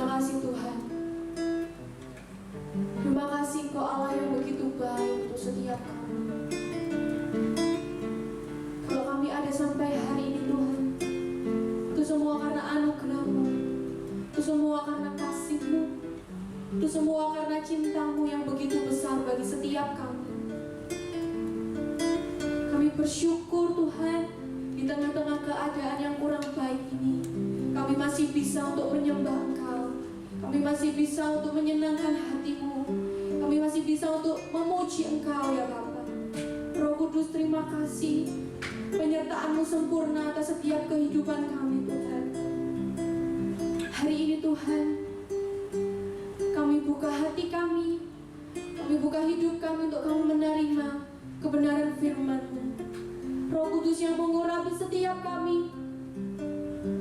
Terima kasih Tuhan. Terima kasih Engkau Allah yang begitu baik untuk setiap kami. Kalau kami ada sampai hari ini Tuhan, itu semua karena anugerah-Mu, itu semua karena kasih-Mu, itu semua karena cinta-Mu yang begitu besar bagi setiap kami. Kami bersyukur Tuhan, di tengah-tengah keadaan yang kurang baik ini, kami masih bisa untuk menyembah Engkau. Kami masih bisa untuk menyenangkan hati-Mu. Kami masih bisa untuk memuji Engkau ya Bapa. Roh Kudus, terima kasih penyertaan-Mu sempurna atas setiap kehidupan kami Tuhan. Hari ini Tuhan, kami buka hati kami buka hidup kami untuk kami menerima kebenaran firman-Mu. Roh Kudus yang mengurapi setiap kami,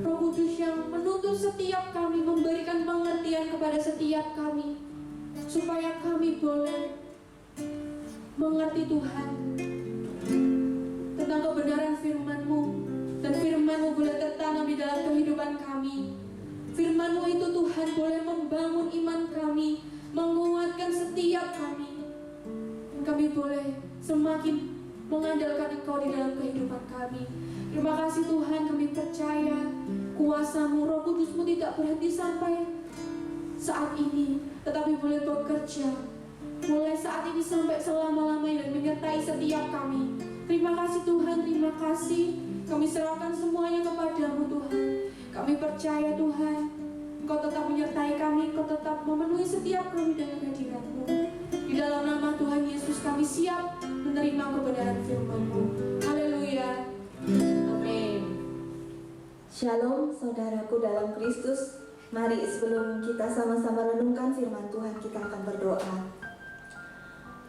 Roh Kudus yang menuntun setiap kami, memberikan pengertian kepada setiap kami, supaya kami boleh mengerti Tuhan tentang kebenaran firman-Mu, dan firman-Mu boleh tertanam di dalam kehidupan kami. Firman-Mu itu Tuhan boleh membangun iman kami, menguatkan setiap kami, dan kami boleh semakin mengandalkan Engkau di dalam kehidupan kami. Terima kasih Tuhan, kami percaya kuasa-Mu, Roh Kudus-Mu tidak berhenti sampai saat ini, tetapi boleh bekerja mulai saat ini sampai selama-lamanya dan menyertai setiap kami. Terima kasih Tuhan, terima kasih. Kami serahkan semuanya kepada-Mu Tuhan. Kami percaya Tuhan, Engkau tetap menyertai kami, Engkau tetap memenuhi setiap kami dengan kehadiran-Mu. Di dalam nama Tuhan Yesus kami siap menerima kebenaran firman-Mu. Haleluya. Amin. Shalom saudaraku dalam Kristus. Mari sebelum kita sama-sama renungkan firman Tuhan, kita akan berdoa.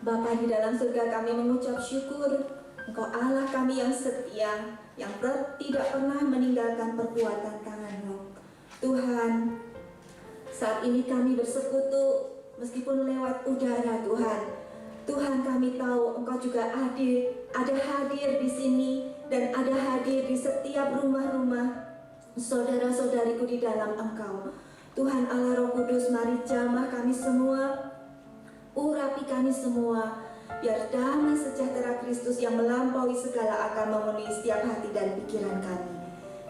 Bapa di dalam surga, kami mengucap syukur Engkau Allah kami yang setia, yang tidak pernah meninggalkan perbuatan tangan-Mu. Tuhan, saat ini kami bersekutu meskipun lewat udara Tuhan. Tuhan, kami tahu Engkau juga ada hadir di sini dan ada hadir di setiap rumah-rumah saudara-saudariku di dalam Engkau. Tuhan Allah Roh Kudus, mari jamah kami semua, urapi kami semua, biar damai sejahtera Kristus yang melampaui segala akal memenuhi setiap hati dan pikiran kami.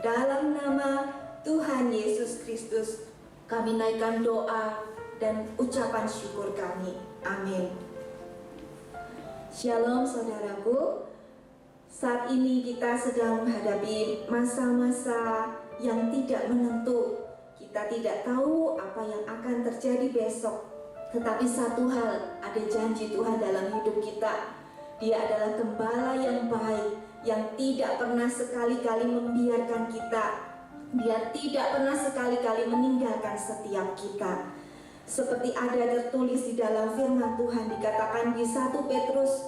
Dalam nama Tuhan Yesus Kristus, kami naikkan doa dan ucapan syukur kami. Amin. Shalom saudaraku. Saat ini kita sedang menghadapi masa-masa yang tidak menentu. Kita tidak tahu apa yang akan terjadi besok. Tetapi satu hal, ada janji Tuhan dalam hidup kita. Dia adalah gembala yang baik, yang tidak pernah sekali-kali membiarkan kita. Dia tidak pernah sekali-kali meninggalkan setiap kita. Seperti ada tertulis di dalam firman Tuhan, dikatakan di 1 Petrus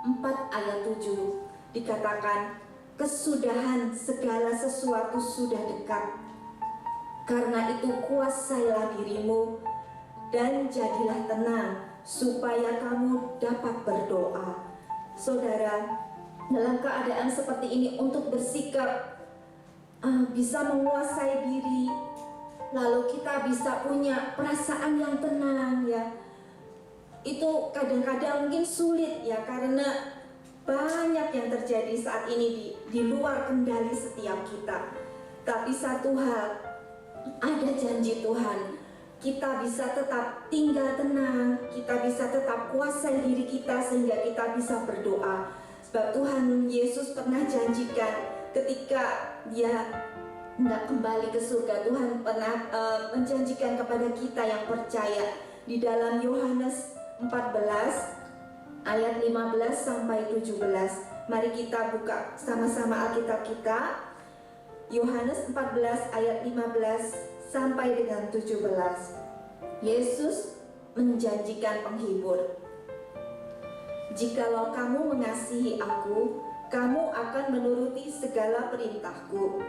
4 ayat 7, dikatakan kesudahan segala sesuatu sudah dekat. Karena itu kuasailah dirimu dan jadilah tenang, supaya kamu dapat berdoa. Saudara, dalam keadaan seperti ini untuk bersikap bisa menguasai diri, lalu kita bisa punya perasaan yang tenang ya. Itu kadang-kadang mungkin sulit ya, karena banyak yang terjadi saat ini di luar kendali setiap kita. Tapi satu hal, ada janji Tuhan, kita bisa tetap tinggal tenang, kita bisa tetap kuasai diri kita sehingga kita bisa berdoa. Sebab Tuhan Yesus pernah janjikan ketika Dia hendak kembali ke surga, Tuhan pernah menjanjikan kepada kita yang percaya di dalam Yohanes 14 ayat 15 sampai 17. Mari kita buka sama-sama Alkitab kita. Yohanes 14 ayat 15 sampai dengan 17. Yesus menjanjikan penghibur. Jikalau kamu mengasihi aku, kamu akan menuruti segala perintahku.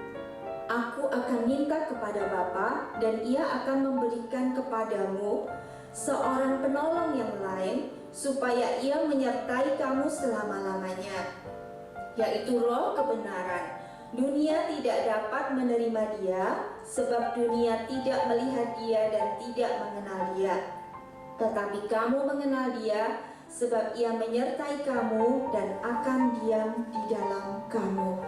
Aku akan minta kepada Bapa, dan Ia akan memberikan kepadamu seorang penolong yang lain, supaya Ia menyertai kamu selama-lamanya, yaitu Roh kebenaran. Dunia tidak dapat menerima Dia, sebab dunia tidak melihat Dia dan tidak mengenal Dia. Tetapi kamu mengenal Dia, sebab Ia menyertai kamu dan akan diam di dalam kamu.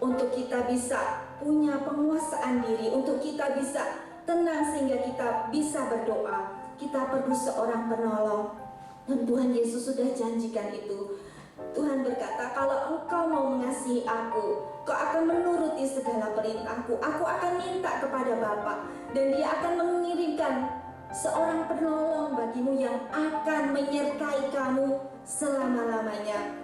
Untuk kita bisa punya penguasaan diri, untuk kita bisa tenang sehingga kita bisa berdoa, kita perlu seorang penolong. Dan Tuhan Yesus sudah janjikan itu. Tuhan berkata, kalau engkau mau mengasihi aku, kau akan menuruti segala perintahku. Aku akan minta kepada Bapa, dan Dia akan mengirimkan seorang penolong bagimu yang akan menyertai kamu selama-lamanya.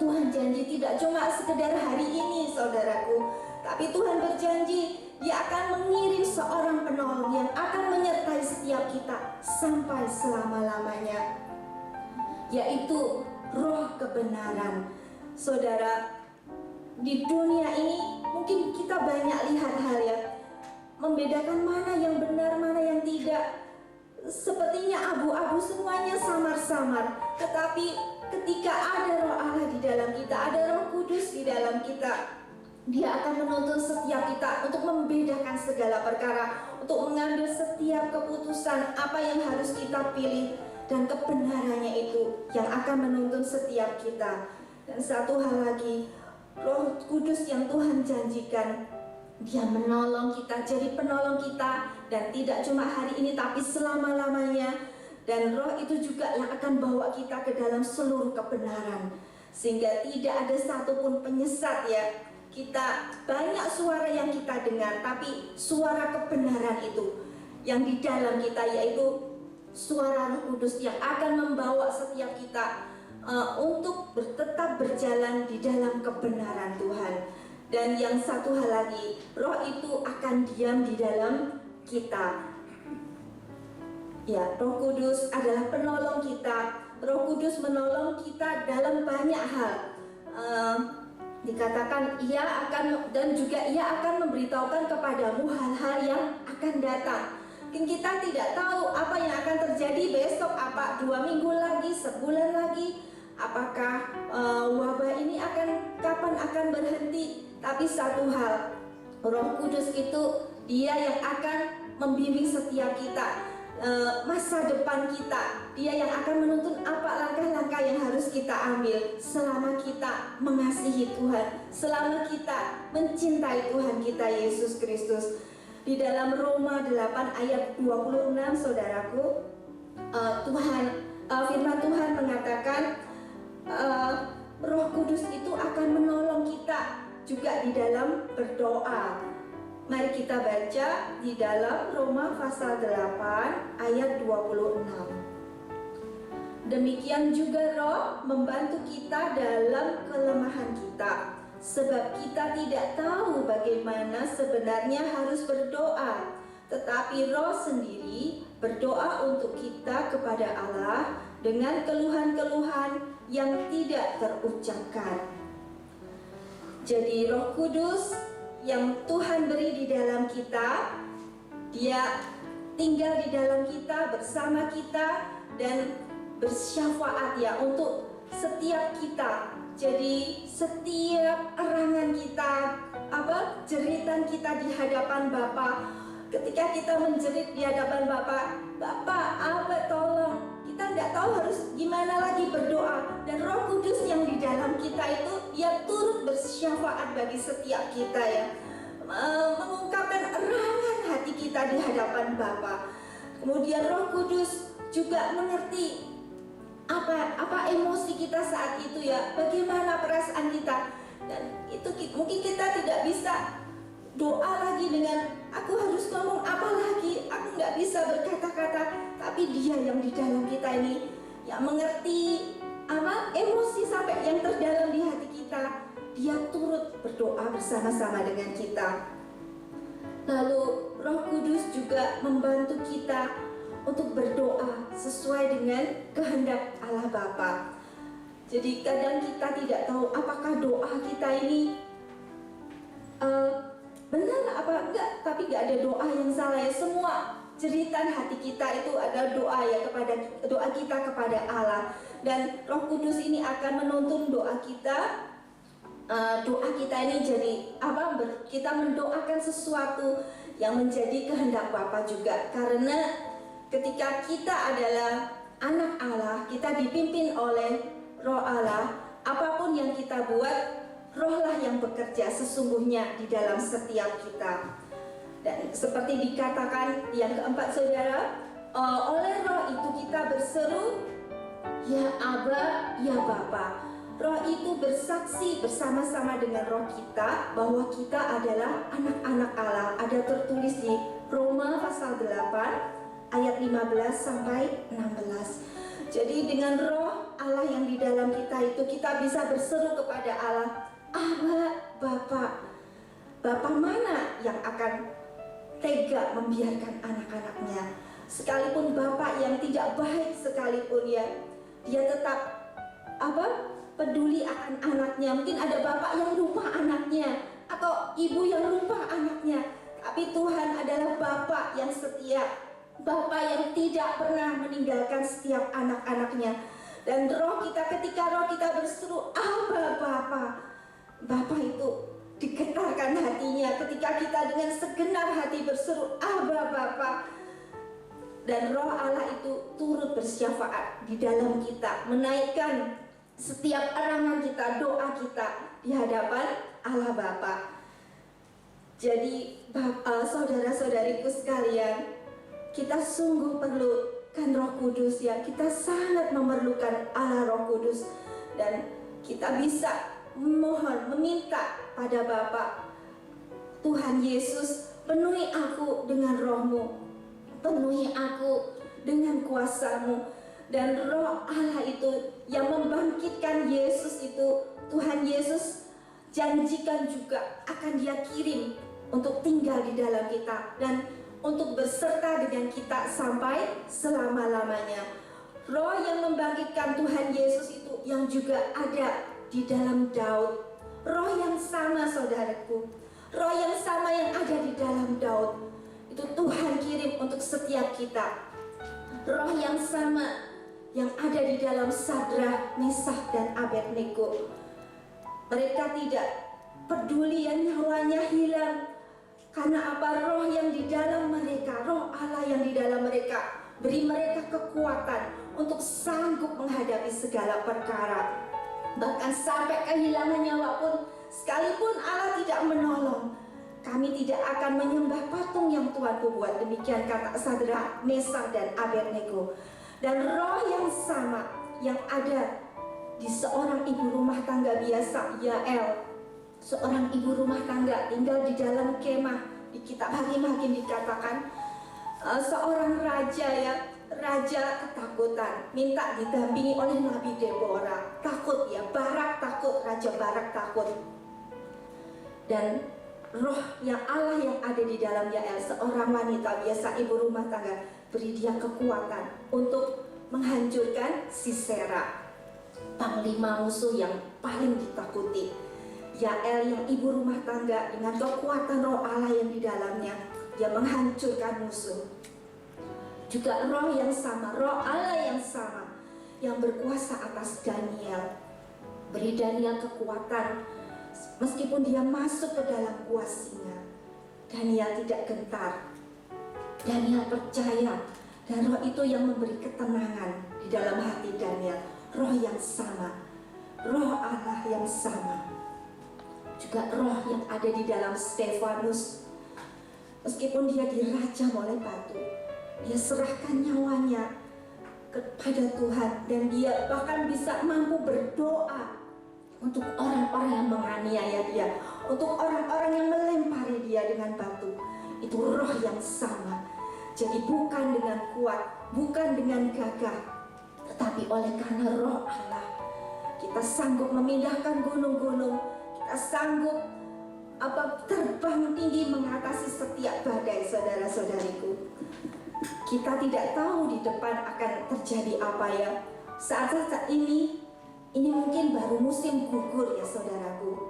Tuhan janji tidak cuma sekedar hari ini, saudaraku, tapi Tuhan berjanji Dia akan mengirim seorang penolong yang akan menyertai setiap kita sampai selama-lamanya, yaitu Roh kebenaran. Saudara, di dunia ini mungkin kita banyak lihat hal yang membedakan mana yang benar, mana yang tidak. Sepertinya abu-abu, semuanya samar-samar. Tetapi ketika ada Roh Allah di dalam kita, ada Roh Kudus di dalam kita, Dia akan menuntun setiap kita untuk membedakan segala perkara, untuk mengambil setiap keputusan apa yang harus kita pilih, dan kebenarannya itu yang akan menuntun setiap kita. Dan satu hal lagi, Roh Kudus yang Tuhan janjikan, Dia menolong kita, jadi penolong kita, dan tidak cuma hari ini tapi selama-lamanya. Dan Roh itu juga yang akan bawa kita ke dalam seluruh kebenaran, sehingga tidak ada satupun penyesat ya. Kita banyak suara yang kita dengar, tapi suara kebenaran itu yang di dalam kita, yaitu suara Roh Kudus yang akan membawa setiap kita untuk tetap berjalan di dalam kebenaran Tuhan. Dan yang satu hal lagi, Roh itu akan diam di dalam kita. Ya, Roh Kudus adalah penolong kita. Roh Kudus menolong kita dalam banyak hal. Dikatakan Ia akan, dan juga Ia akan memberitahukan kepadamu hal-hal yang akan datang. Mungkin kita tidak tahu apa yang akan terjadi besok, apa 2 minggu lagi, sebulan lagi, apakah wabah ini kapan akan berhenti. Tapi satu hal, Roh Kudus itu Dia yang akan membimbing setiap kita, masa depan kita. Dia yang akan menuntun apa langkah-langkah yang harus kita ambil selama kita mengasihi Tuhan, selama kita mencintai Tuhan kita Yesus Kristus. Di dalam Roma 8 ayat 26, saudaraku, firman Tuhan mengatakan Roh Kudus itu akan menolong kita juga di dalam berdoa. Mari kita baca di dalam Roma pasal 8 ayat 26. Demikian juga Roh membantu kita dalam kelemahan kita, sebab kita tidak tahu bagaimana sebenarnya harus berdoa, tetapi Roh sendiri berdoa untuk kita kepada Allah dengan keluhan-keluhan yang tidak terucapkan. Jadi Roh Kudus yang Tuhan beri di dalam kita, Dia tinggal di dalam kita, bersama kita, dan bersyafaat ya untuk setiap kita. Jadi setiap erangan kita, jeritan kita di hadapan Bapa, ketika kita menjerit di hadapan Bapa, tolong, kita tidak tahu harus gimana lagi berdoa. Dan Roh Kudus yang di dalam kita itu, Dia turut bersyafaat bagi setiap kita ya, mengungkapkan erangan hati kita di hadapan Bapa. Kemudian Roh Kudus juga mengerti apa emosi kita saat itu ya, bagaimana perasaan kita. Dan itu mungkin kita tidak bisa doa lagi dengan aku harus ngomong apa lagi, aku nggak bisa berkata-kata. Tapi Dia yang di dalam kita ini yang mengerti emosi sampai yang terdalam di hati kita, Dia turut berdoa bersama-sama dengan kita. Lalu Roh Kudus juga membantu kita untuk berdoa sesuai dengan kehendak Allah Bapa. Jadi kadang kita tidak tahu apakah doa kita ini benar apa enggak, tapi enggak ada doa yang salah ya. Semua jeritan hati kita itu adalah doa ya, doa kita kepada Allah. Dan Roh Kudus ini akan menuntun doa kita. Doa kita ini jadi kita mendoakan sesuatu yang menjadi kehendak Bapa juga. Karena ketika kita adalah anak Allah, kita dipimpin oleh Roh Allah, apapun yang kita buat, Rohlah yang bekerja sesungguhnya di dalam setiap kita. Dan seperti dikatakan yang keempat saudara, oleh Roh itu kita berseru, ya Aba, ya Bapa. Roh itu bersaksi bersama-sama dengan roh kita bahwa kita adalah anak-anak Allah. Ada tertulis di Roma pasal 8 ayat 15 sampai 16. Jadi dengan roh Allah yang di dalam kita itu kita bisa berseru kepada Allah, Aba, Bapa. Bapa mana yang akan tega membiarkan anak-anaknya? Sekalipun Bapak yang tidak baik sekalipun ya, dia tetap peduli akan anaknya. Mungkin ada bapak yang lupa anaknya atau ibu yang lupa anaknya, tapi Tuhan adalah Bapak yang setia, Bapak yang tidak pernah meninggalkan setiap anak-anaknya. Dan roh kita, ketika roh kita berseru Aba Bapa, Bapa itu digetarkan hatinya ketika kita dengan segenap hati berseru Aba Bapa. Dan roh Allah itu turut bersyafaat di dalam kita, menaikkan setiap erangan kita, doa kita di hadapan Allah Bapa. Jadi saudara-saudariku sekalian, kita sungguh perlukan Roh Kudus ya. Kita sangat memerlukan Allah Roh Kudus. Dan kita bisa memohon, meminta pada Bapa, Tuhan Yesus, penuhi aku dengan roh-Mu, penuhi aku dengan kuasa-Mu. Dan roh Allah itu yang membangkitkan Yesus itu, Tuhan Yesus janjikan juga akan Dia kirim untuk tinggal di dalam kita dan untuk berserta dengan kita sampai selama-lamanya. Roh yang membangkitkan Tuhan Yesus itu yang juga ada di dalam Daud. Roh yang sama saudaraku, roh yang sama yang ada di dalam Daud itu Tuhan kirim untuk setiap kita. Roh yang sama yang ada di dalam Sadrah, Mesakh dan Abednego. Mereka tidak peduli yang nyawanya hilang. Karena apa? Roh yang di dalam mereka, roh Allah yang di dalam mereka, beri mereka kekuatan untuk sanggup menghadapi segala perkara. Bahkan sampai kehilangan nyawa pun, sekalipun Allah tidak menolong, kami tidak akan menyembah patung yang Tuhanku buat. Demikian kata Sadrah, Mesakh dan Abednego. Dan roh yang sama yang ada di seorang ibu rumah tangga biasa, Yael, seorang ibu rumah tangga tinggal di dalam kemah. Di kitab Hakim-Hakim dikatakan seorang raja ya, raja ketakutan, minta didampingi oleh Nabi Deborah. Takut ya, Barak takut, Raja Barak takut. Dan roh yang Allah yang ada di dalam Yael, seorang wanita biasa ibu rumah tangga, beri dia kekuatan untuk menghancurkan Sisera, panglima musuh yang paling ditakuti. Yael yang ibu rumah tangga dengan kekuatan roh Allah yang di dalamnya, dia menghancurkan musuh. Juga roh yang sama, roh Allah yang sama yang berkuasa atas Daniel, beri Daniel kekuatan. Meskipun dia masuk ke dalam gua singa, Daniel tidak gentar. Daniel percaya, dan roh itu yang memberi ketenangan di dalam hati Daniel. Roh yang sama, roh Allah yang sama. Juga roh yang ada di dalam Stefanus. Meskipun dia dirajam oleh batu, dia serahkan nyawanya kepada Tuhan. Dan dia bahkan bisa mampu berdoa untuk orang-orang yang menganiaya dia, untuk orang-orang yang melempari dia dengan batu. Itu roh yang sama. Jadi bukan dengan kuat, bukan dengan gagah, tetapi oleh karena roh Allah, kita sanggup memindahkan gunung-gunung, kita sanggup terbang tinggi mengatasi setiap badai, saudara-saudariku. Kita tidak tahu di depan akan terjadi apa ya. Saat-saat ini mungkin baru musim gugur ya saudaraku.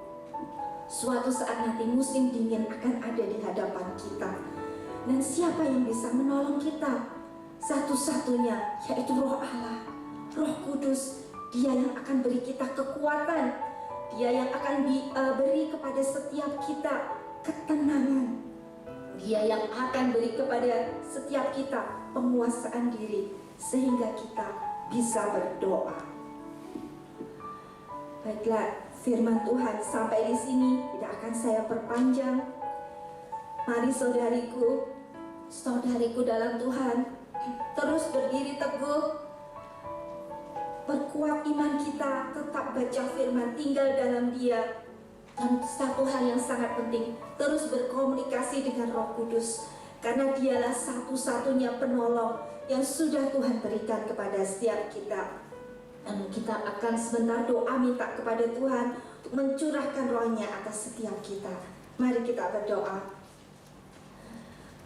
Suatu saat nanti musim dingin akan ada di hadapan kita. Dan siapa yang bisa menolong kita? Satu-satunya yaitu roh Allah, Roh Kudus. Dia yang akan beri kita kekuatan. Dia yang akan beri kepada setiap kita ketenangan. Dia yang akan beri kepada setiap kita penguasaan diri sehingga kita bisa berdoa. Baiklah, firman Tuhan sampai di sini tidak akan saya perpanjang. Mari saudariku dalam Tuhan, terus berdiri teguh, perkuat iman kita, tetap baca firman, tinggal dalam Dia. Dan satu hal yang sangat penting, terus berkomunikasi dengan Roh Kudus, karena Dialah satu-satunya penolong yang sudah Tuhan berikan kepada setiap kita. Dan kita akan sebentar doa minta kepada Tuhan untuk mencurahkan rohnya atas setiap kita. Mari kita berdoa.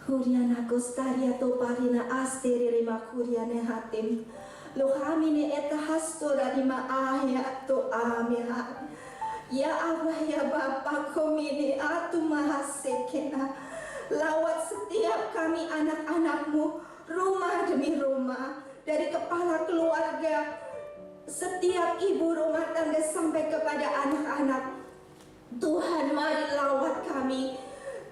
Huriana kostaria to parina asteri rima huriane hatim. Lohamine etahastora rima ahya to amya. Ya Allah ya Bapa komini atu mahasekena. Lawat setiap kami anak-anak-Mu, rumah demi rumah, dari kepala keluarga, setiap ibu rumah tangga sampai kepada anak-anak. Tuhan, mari lawat kami,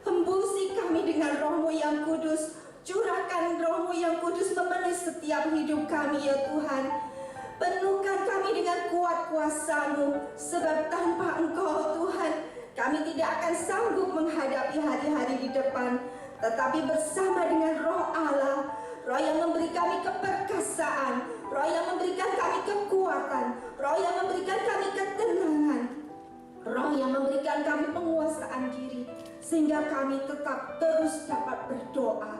hembusi kami dengan Roh-Mu yang kudus. Curahkan Roh-Mu yang kudus memenuhi setiap hidup kami ya Tuhan. Penuhkan kami dengan kuat kuasa-Mu, sebab tanpa Engkau Tuhan, kami tidak akan sanggup menghadapi hari-hari di depan. Tetapi bersama dengan Roh Allah, Roh yang memberi kami keperkasaan, Roh yang memberikan kami kekuatan, Roh yang memberikan kami ketenangan, Roh yang memberikan kami penguasaan diri, sehingga kami tetap terus dapat berdoa.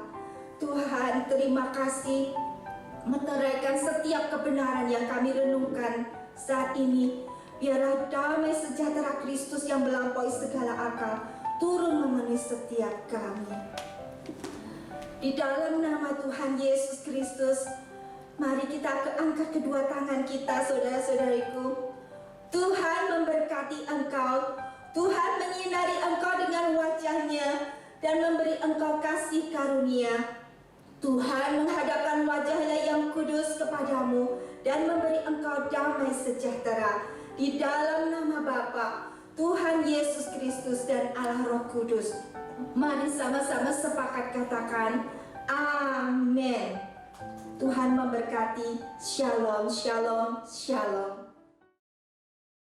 Tuhan, terima kasih meteraikan setiap kebenaran yang kami renungkan saat ini. Biarlah damai sejahtera Kristus yang melampaui segala akal turun memenuhi setiap kami. Di dalam nama Tuhan Yesus Kristus, mari kita angkat kedua tangan kita, saudara-saudariku. Tuhan memberkati engkau, Tuhan menyinari engkau dengan wajah-Nya dan memberi engkau kasih karunia. Tuhan menghadapkan wajah-Nya yang kudus kepadamu dan memberi engkau damai sejahtera. Di dalam nama Bapa, Tuhan Yesus Kristus dan Allah Roh Kudus, mari sama-sama sepakat katakan amin. Tuhan memberkati. Shalom, shalom, shalom.